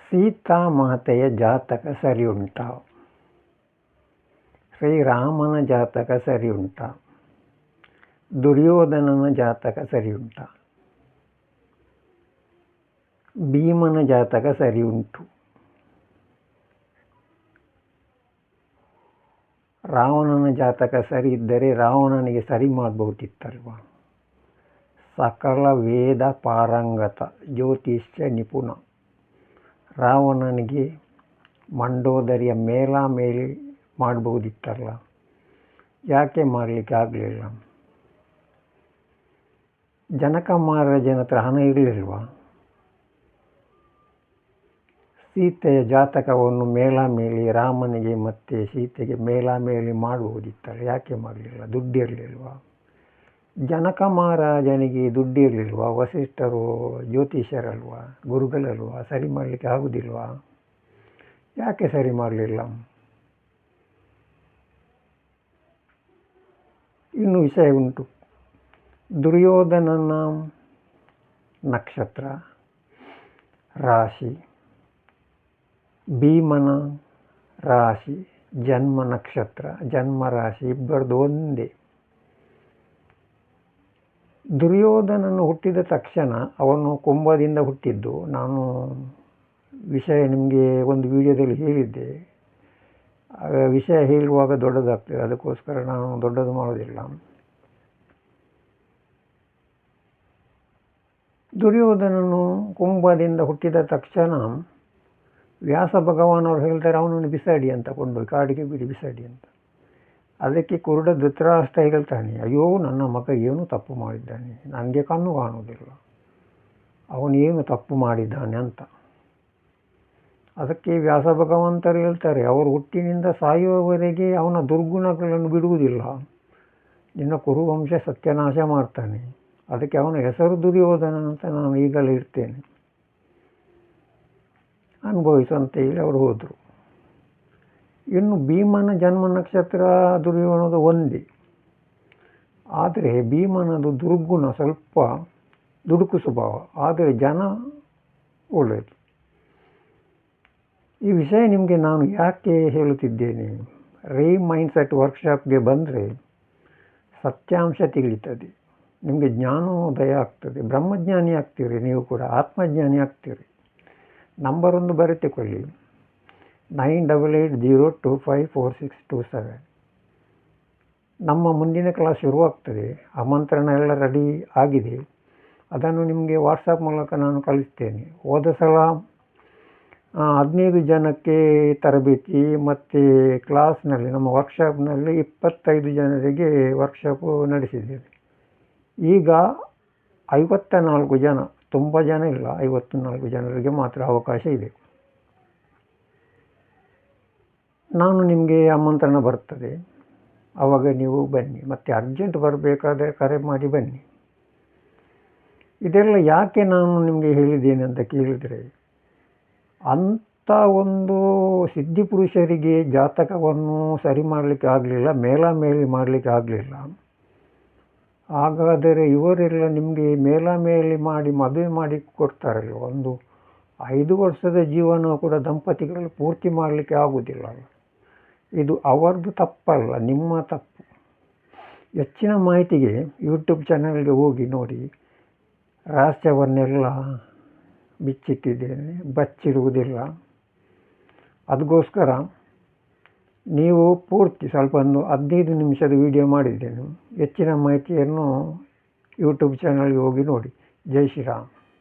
ಸೀತಾಮಾತೆಯ ಜಾತಕ ಸರಿ ಉಂಟಾ? ಶ್ರೀರಾಮನ ಜಾತಕ ಸರಿ ಉಂಟಾ? ದುರ್ಯೋಧನನ ಜಾತಕ ಸರಿ ಉಂಟಾ? ಭೀಮನ ಜಾತಕ ಸರಿ ಉಂಟು. ರಾವಣನ ಜಾತಕ ಸರಿ ಇದ್ದರೆ ರಾವಣನಿಗೆ ಸರಿ ಮಾಡಬಹುದಿತ್ತಲ್ವ? ಸಕಲ ವೇದ ಪಾರಂಗತ, ಜ್ಯೋತಿಷ್ಯ ನಿಪುಣ ರಾವಣನಿಗೆ ಮಂಡೋದರಿಯ ಮೇಲಾಮೇಲಿ ಮಾಡಬಹುದಿತ್ತಲ್ಲ, ಯಾಕೆ ಮಾಡಲಿಕ್ಕೆ ಆಗಲಿಲ್ಲ? ಜನಕ ಮಹಾರಾಜನ ಹತ್ರ ಹಣ ಇರಲಿಲ್ವಾ? ಸೀತೆಯ ಜಾತಕವನ್ನು ಮೇಲಾಮೇಲಿ ರಾಮನಿಗೆ ಮತ್ತು ಸೀತೆಗೆ ಮೇಲಾಮೇಲಿ ಮಾಡಬಹುದಿತ್ತಲ್ಲ, ಯಾಕೆ ಮಾಡಲಿಲ್ಲ? ದುಡ್ಡಿರಲಿಲ್ವಾ? ಜನಕ ಮಹಾರಾಜನಿಗೆ ದುಡ್ಡಿರಲಿಲ್ವಾ? ವಸಿಷ್ಠರು ಜ್ಯೋತಿಷ್ಯರಲ್ವಾ, ಗುರುಗಳಲ್ವಾ? ಸರಿ ಮಾಡಲಿಕ್ಕೆ ಆಗುವುದಿಲ್ವಾ? ಯಾಕೆ ಸರಿ ಮಾಡಲಿಲ್ಲ? ಇನ್ನು ವಿಷಯ ಉಂಟು. ದುರ್ಯೋಧನನ ನಕ್ಷತ್ರ ರಾಶಿ, ಭೀಮನ ರಾಶಿ ಜನ್ಮ ನಕ್ಷತ್ರ ಜನ್ಮ ರಾಶಿ ಇಬ್ಬರದು ಒಂದೇ. ದುರ್ಯೋಧನನು ಹುಟ್ಟಿದ ತಕ್ಷಣ ಅವನು ಕುಂಭದಿಂದ ಹುಟ್ಟಿದ್ದು. ನಾನು ವಿಷಯ ನಿಮಗೆ ಒಂದು ವಿಡಿಯೋದಲ್ಲಿ ಹೇಳಿದ್ದೆ. ವಿಷಯ ಹೇಳುವಾಗ ದೊಡ್ಡದಾಗ್ತದೆ, ಅದಕ್ಕೋಸ್ಕರ ನಾನು ದೊಡ್ಡದು ಮಾಡೋದಿಲ್ಲ. ದುರ್ಯೋಧನನು ಕುಂಭದಿಂದ ಹುಟ್ಟಿದ ತಕ್ಷಣ ವ್ಯಾಸ ಭಗವಾನವರು ಹೇಳ್ತಾರೆ ಅವನನ್ನು ಬಿಸಾಡಿ ಅಂತ, ಕೊಂಡೋಗಿ ಕಾಡಿಗೆ ಬಿಡಿ ಬಿಸಾಡಿ ಅಂತ. ಅದಕ್ಕೆ ಕುರುಡ ಧೃತರಾಷ್ಟ್ರ ಹೇಳ್ತಾನೆ, ಅಯ್ಯೋ ನನ್ನ ಮಗ ಏನು ತಪ್ಪು ಮಾಡಿದ್ದಾನೆ, ನನಗೆ ಕಣ್ಣು ಕಾಣುವುದಿಲ್ಲ, ಅವನು ಏನು ತಪ್ಪು ಮಾಡಿದ್ದಾನೆ ಅಂತ. ಅದಕ್ಕೆ ವ್ಯಾಸ ಭಗವಂತರು ಹೇಳ್ತಾರೆ, ಅವರು ಹುಟ್ಟಿನಿಂದ ಸಾಯುವವರೆಗೆ ಅವನ ದುರ್ಗುಣಗಳನ್ನು ಬಿಡುವುದಿಲ್ಲ, ನಿನ್ನ ಕುರುವಂಶ ಸತ್ಯನಾಶ ಮಾಡ್ತಾನೆ. ಅದಕ್ಕೆ ಅವನ ಹೆಸರು ದುರ್ಯೋಧನ ಅಂತ ನಾನು ಈಗಲೇ ಇರ್ತೇನೆ, ಅನುಭವಿಸು ಅಂತ ಹೇಳಿ ಅವರು ಹೋದರು. ಇನ್ನು ಭೀಮನ ಜನ್ಮ ನಕ್ಷತ್ರ ದುರ್ಯೋಧನದು ಒಂದೇ. ಆದರೆ ಭೀಮನದು ದುರ್ಗುಣ, ಸ್ವಲ್ಪ ದುಡುಕು ಸ್ವಭಾವ, ಆದರೆ ಜನ ಒಳ್ಳೆಯದು. ಈ ವಿಷಯ ನಿಮಗೆ ನಾನು ಯಾಕೆ ಹೇಳುತ್ತಿದ್ದೇನೆ? ರೇ ಮೈಂಡ್ಸೆಟ್ ವರ್ಕ್ಶಾಪ್ಗೆ ಬಂದರೆ ಸತ್ಯಾಂಶ ತಿಳಿಯುತ್ತದೆ, ನಿಮಗೆ ಜ್ಞಾನೋದಯ ಆಗ್ತದೆ, ಬ್ರಹ್ಮಜ್ಞಾನಿ ಆಗ್ತೀರಿ, ನೀವು ಕೂಡ ಆತ್ಮಜ್ಞಾನಿ ಆಗ್ತೀರಿ. ನಂಬರ್ ಒಂದು ಬರೆದುಕೊಳ್ಳಿ, 9880254627. ನಮ್ಮ ಮುಂದಿನ ಕ್ಲಾಸ್ ಶುರುವಾಗ್ತದೆ. ಆಮಂತ್ರಣ ಎಲ್ಲ ರೆಡಿ ಆಗಿದೆ, ಅದನ್ನು ನಿಮಗೆ ವಾಟ್ಸಪ್ ಮೂಲಕ ನಾನು ಕಳಿಸ್ತೇನೆ. ಹೋದ ಸಲ 15 ಜನಕ್ಕೆ ತರಬೇತಿ ಮತ್ತು ಕ್ಲಾಸ್ನಲ್ಲಿ ನಮ್ಮ ವರ್ಕ್ಶಾಪ್ನಲ್ಲಿ 25 ಜನರಿಗೆ ವರ್ಕ್ಶಾಪು ನಡೆಸಿದ್ದೇವೆ. ಈಗ 54 ಜನ, ತುಂಬ ಜನ ಇಲ್ಲ, 54 ಜನರಿಗೆ ಮಾತ್ರ ಅವಕಾಶ ಇದೆ. ನಾನು ನಿಮಗೆ ಆಮಂತ್ರಣ ಬರ್ತದೆ, ಆವಾಗ ನೀವು ಬನ್ನಿ. ಮತ್ತು ಅರ್ಜೆಂಟ್ ಬರಬೇಕಾದ್ರೆ ಕರೆ ಮಾಡಿ ಬನ್ನಿ. ಇದೆಲ್ಲ ಯಾಕೆ ನಾನು ನಿಮಗೆ ಹೇಳಿದ್ದೇನೆ ಅಂತ ಕೇಳಿದರೆ, ಅಂಥ ಒಂದು ಸಿದ್ಧಿಪುರುಷರಿಗೆ ಜಾತಕವನ್ನು ಸರಿ ಮಾಡಲಿಕ್ಕೆ ಆಗಲಿಲ್ಲ, ಮೇಲಾಮೇಲಿ ಮಾಡಲಿಕ್ಕೆ ಆಗಲಿಲ್ಲ. ಹಾಗಾದರೆ ಇವರೆಲ್ಲ ನಿಮಗೆ ಮೇಲಾಮೇಲಿ ಮಾಡಿ ಮದುವೆ ಮಾಡಿ ಕೊಡ್ತಾರಲ್ಲ, ಒಂದು 5 ವರ್ಷದ ಜೀವನ ಕೂಡ ದಂಪತಿಗಳು ಪೂರ್ತಿ ಮಾಡಲಿಕ್ಕೆ ಆಗುವುದಿಲ್ಲ. ಇದು ಅವರದ್ದು ತಪ್ಪಲ್ಲ, ನಿಮ್ಮ ತಪ್ಪು. ಹೆಚ್ಚಿನ ಮಾಹಿತಿಗೆ ಯೂಟ್ಯೂಬ್ ಚಾನಲ್ಗೆ ಹೋಗಿ ನೋಡಿ, ರಹಸ್ಯವನ್ನೆಲ್ಲ ಬಿಚ್ಚಿಟ್ಟಿದ್ದೇನೆ, ಬಚ್ಚಿಡುವುದಿಲ್ಲ. ಅದಕ್ಕೋಸ್ಕರ ನೀವು ಪೂರ್ತಿ ಸ್ವಲ್ಪ ಒಂದು 15 ನಿಮಿಷದ ವಿಡಿಯೋ ಮಾಡಿದ್ದೇನೆ. ಹೆಚ್ಚಿನ ಮಾಹಿತಿಯನ್ನು ಯೂಟ್ಯೂಬ್ ಚಾನಲ್ಗೆ ಹೋಗಿ ನೋಡಿ. ಜೈ ಶ್ರೀರಾಮ್.